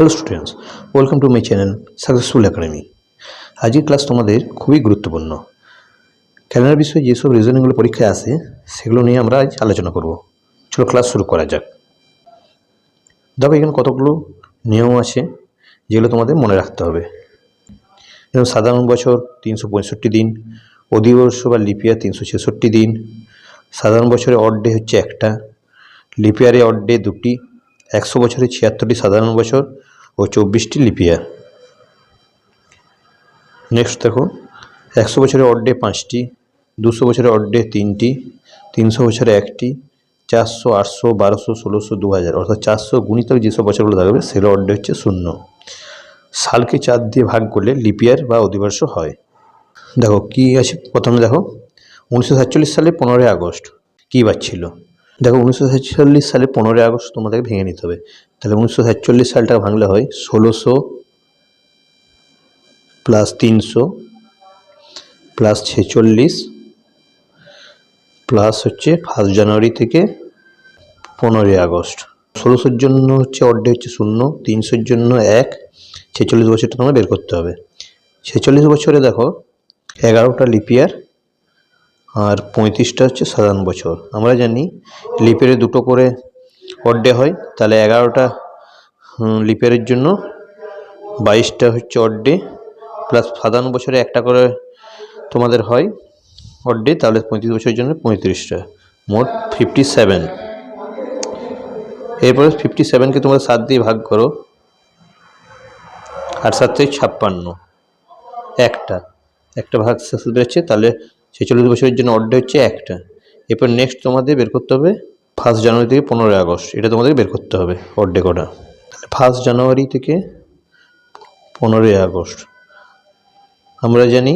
Hello students, welcome to my channel successful academy. আজকের class তোমাদের খুবই গুরুত্বপূর্ণ। ক্যালেন্ডার বিষয়ে যেসব রিজনিংগুলো পরীক্ষায় আসে সেগুলো নিয়ে আমরা আজ আলোচনা করব। চলো ক্লাস শুরু করা যাক। দেখো এখানে কতগুলো নিয়ম আছে যেগুলো তোমাদের মনে রাখতে হবে। যেমন সাধারণ বছর 365 দিন, অধিবর্ষ বা লিপিয়ার 366 দিন, সাধারণ বছরে অড ডে হচ্ছে একটা, লিপিয়ারে অড ডে দুটি, 100 বছরে 76টি সাধারণ বছর ও 24টি লিপিয়ার। নেক্সট দেখো 100 বছরে অড ডে 5টি, 200 বছরে অড ডে 3টি, 300 বছরে 1টি, 400, 800, 1200, 1600, 2000 অর্থাৎ 400 গুণিতক যেসব বছরগুলো থাকবে সেগুলো অড ডে হচ্ছে 0। সালকে 4 দিয়ে ভাগ করলে লিপিয়ার বা অধিবর্ষ হয়। দেখো কি আছে, প্রথমে দেখো 1947 সালে 15ই আগস্ট কী বার ছিল। দেখো 1947 সালে 15ই আগস্ট তোমাদেরকে ভেঙে নিতে হবে। তাহলে 1947 সালটা ভাঙলে হয় 1600 প্লাস 300 প্লাস 46 প্লাস হচ্ছে 1 জানুয়ারি থেকে 15ই আগস্ট। 1600-র জন্য হচ্ছে অড ডে হচ্ছে 0, 300-র জন্য 1, 46 বছরটা তোমার বের করতে হবে। 46 বছরে দেখো 11টা লিপিয়ার আর 35টা হচ্ছে সাধারণ বছর। আমরা জানি লিপিয়ারে দুটো করে অড ডে হয়, তাহলে 11টা লিপিয়ারের জন্য 22টা হচ্ছে অড ডে প্লাস সাধারণ বছরে একটা করে তোমাদের হয় অড ডে, তাহলে 35 বছরের জন্য 35টা, মোট 57। এরপরে 57কে তোমরা 7 দিয়ে ভাগ করো, আর 7 থেকে 56, একটা ভাগ শেষ বেরোচ্ছে, তাহলে 46 বছরের জন্য অড ডে হচ্ছে একটা। এরপর নেক্সট তোমাদের বের করতে হবে 1 জানুয়ারি থেকে 15ই আগস্ট, এটা তোমাদের বের করতে হবে অড ডে কটা। তাহলে 1 জানুয়ারি থেকে 15ই আগস্ট আমরা জানি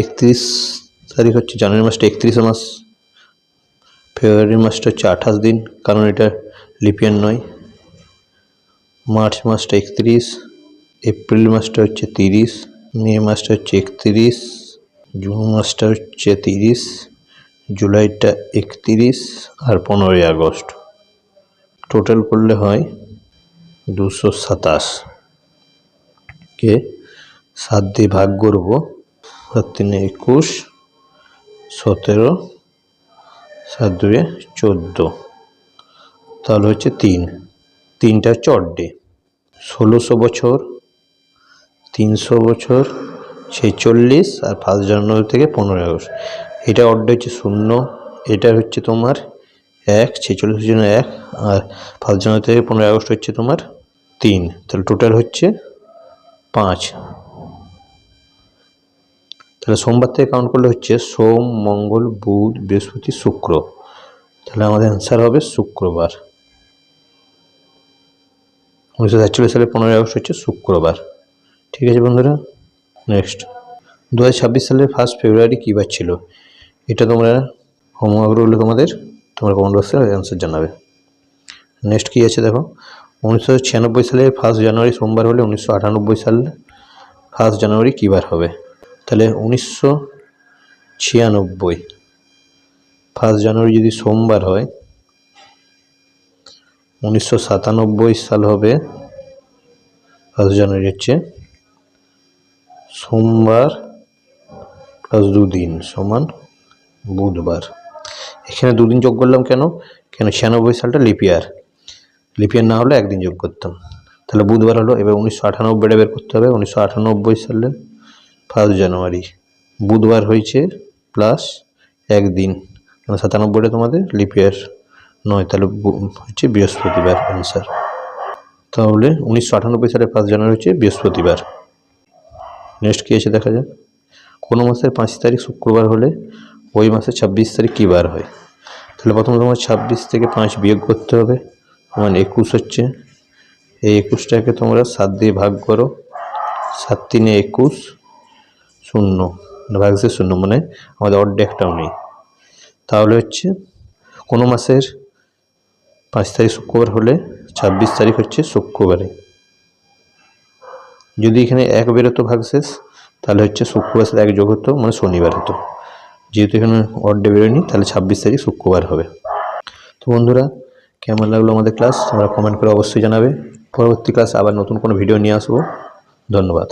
31 তারিখ হচ্ছে জানুয়ারি মাসটা 31 মাস, ফেব্রুয়ারি মাসটা হচ্ছে 28 দিন কারণ এটা লিপিয়ার নয়, মার্চ মাসটা 31, এপ্রিল মাসটা হচ্ছে 30, মে মাসটা হচ্ছে 31, জুন মাসটা হচ্ছে 30, জুলাইটা 31 আর 15ই আগস্ট। টোটাল করলে হয় 227 কে 7 দিয়ে ভাগ করব, 7 3 21, 17, 7 2 14, তাহলে হচ্ছে 3টা হচ্ছে অড ডে। 1600 বছর, 300 বছর, 46 আর 1 জানুয়ারি থেকে 15ই আগস্ট, এটা অড ডে হচ্ছে 0, এটা হচ্ছে তোমার 1, 46 জন্য 1, আর 1 জানুয়ারি থেকে 15ই আগস্ট হচ্ছে তোমার 3, তাহলে টোটাল হচ্ছে 5। তাহলে সোমবার থেকে কাউন্ট করলে হচ্ছে সোম, মঙ্গল, বুধ, বৃহস্পতি, শুক্র, তাহলে আমাদের অ্যান্সার হবে শুক্রবার। 1947 সালে 15ই আগস্ট হচ্ছে শুক্রবার। ঠিক আছে বন্ধুরা। নেক্সট 2026 সালের 1 ফেব্রুয়ারি কী বার ছিল, এটা তোমরা হোমওয়ার্ক রইলে তোমরা কমেন্ট বক্সে অ্যান্সার জানাবে। নেক্সট কী আছে দেখো, 1996 সালে 1 জানুয়ারি সোমবার হলে 1998 সালে 1 জানুয়ারি কী বার হবে। তাহলে 1996 1 জানুয়ারি যদি সোমবার হয়, 1997 সাল হবে 1 জানুয়ারি হচ্ছে সোমবার প্লাস 2 দিন সমান বুধবার। এখানে 2 দিন যোগ করলাম কেন 96 সালটা লিপিয়ার না হলে 1 দিন যোগ করতাম, তাহলে বুধবার হলো। এবার 1998টা বের করতে হবে। 1998 সালে 1 জানুয়ারি বুধবার হয়েছে প্লাস 1 দিন, কারণ 97টা তোমাদের লিপিয়ার নয়, তাহলে হচ্ছে বৃহস্পতিবার অ্যান্সার। তাহলে 1998 সালে 1 জানুয়ারি হচ্ছে বৃহস্পতিবার। নেক্সট কী আছে দেখা যাক, কোনো মাসের 5 তারিখ শুক্রবার হলে ওই মাসের 26 তারিখ কী বার হয়। তাহলে প্রথমে তোমার 26 থেকে 5 বিয়োগ করতে হবে, মানে 21 হচ্ছে। এই 21টাকে তোমরা 7 দিয়ে ভাগ করো, 7 3 21, 0 ভাগছে 0, মানে আমাদের অড ডে একটাও নেই। তাহলে হচ্ছে কোনো মাসের 5 তারিখ শুক্রবার হলে 26 তারিখ হচ্ছে শুক্রবারে। যদি এখানে 1 বেরোতো ভাগশেষ, তাহলে হচ্ছে শুক্রবার সাথে 1 যোগ হতো, মানে শনিবার হতো। যেহেতু এখানে অড ডে বেরোয়নি, তাহলে 26 তারিখ শুক্রবার হবে। তো বন্ধুরা, কেমন লাগলো আমাদের ক্লাস তোমরা কমেন্ট করে অবশ্যই জানাবে। পরবর্তী ক্লাসে আবার নতুন কোনো ভিডিও নিয়ে আসবো। ধন্যবাদ।